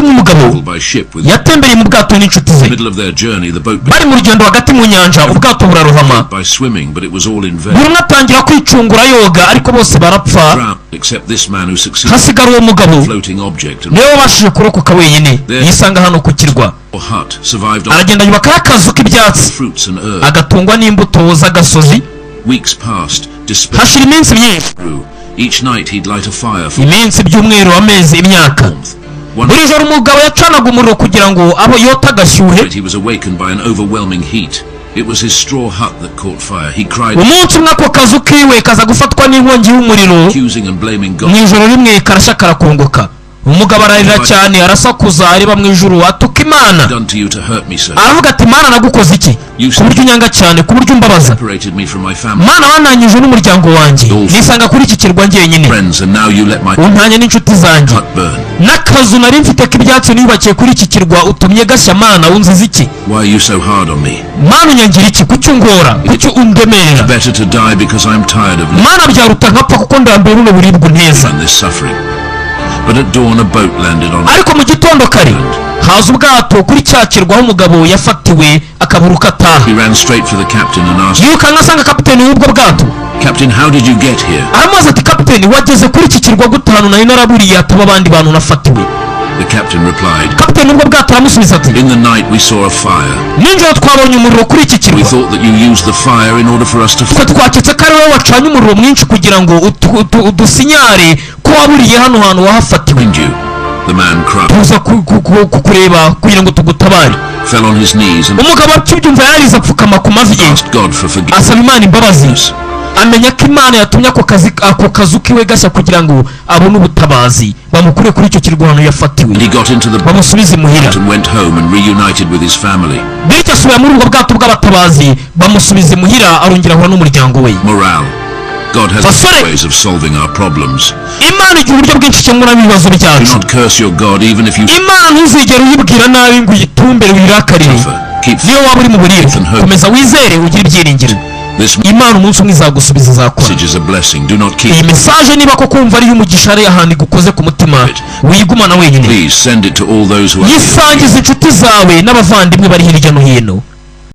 umunsi umugabo yatembereye mu bwato n'inshuti ze bari mu rugendo hagati mu nyanja ubwato burarohama buri umwe atangira kwicungura yoga ariko bose barapfa hasigara uwo mugabo niwe wabashije kurokoka wenyine yisanga hano ku kirwa aragenda yubakaho akazu k'ibyatsi agatungwa n'imbuto z'agasozi hashira iminsi myinshi iminsi ibyumweru amezi imyaka buri joro umugabo yacanaga umuriro kugira ngo abo yota agashyuhe umunsi umwe ako kazu kiwe kaza gufatwa n'inkongi y'umuriro mu ijoro rimwe karashya karakongoka umugabo ararira cyane arasakuza areba mu ijuru atuka Imana aravuga ati Mana nagukoze iki ku buryo unyanga cyane ku buryo umbabaza Mana wananyije n'umuryango wanjye nisanga kuri iki kirwa njyenyine untanye n'inshuti zanjye n'akazu nari mfite k'ibyatsi niyubakiye kuri iki kirwa utumye gashya Mana unziza iki Mana unyangira iki kuki ungora kuki undemerera Mana byaruta nkapfa kuko ndambiwe buno buribwe unteza ariko mu gitondo kare haza ubwato kuri cya kirwa aho umugabo yafatiwe akaburuka ataha yiruka ngasanga kapiteni w'ubwo bwato aramubaza ati kapiteni wageze kuri iki kirwa gutanu nari naraburiye ataba abandi bantu nafatiwe kapiteni w'ubwo bwato aramusubiza ati nijoro twabonye umuriro kuri iki kirwa twe twaketse ko ari wowe wacanye umuriro mwinshi kugira ngo udusinyare ko waburiye hano hantu wahafatiwe tuza kukureba kugira ngo tugutabare umugabo akibyumva yarize apfukama ku mavi ye asaba Imana imbabazi amenya ko Imana yatumye ako kazu kiwe gashya kugira ngo abone ubutabazi bamukure kuri icyo kirwa ahantu yafatiwe bamusubize imuhira bityo asubira muri ubwo bwato bw'abatabazi bamusubize imuhira arongera ahura n'umuryango we Imana igira uburyo bwinshi ikemura ibibazo byacu Imana ntuzigere uyibwira nabi ngo uyitumbere uyirakarire niyo waba uri mu buribwe komeza wizere ugire ibyiringiro Imana umunsi umwe izagusubiza izakora iyi mesaje niba ko kumva ari y'umugisha ari ahantu igukoze ku mutima wigumana wenyine yisangiza inshuti zawe n'abavandimwe bari hirya no hino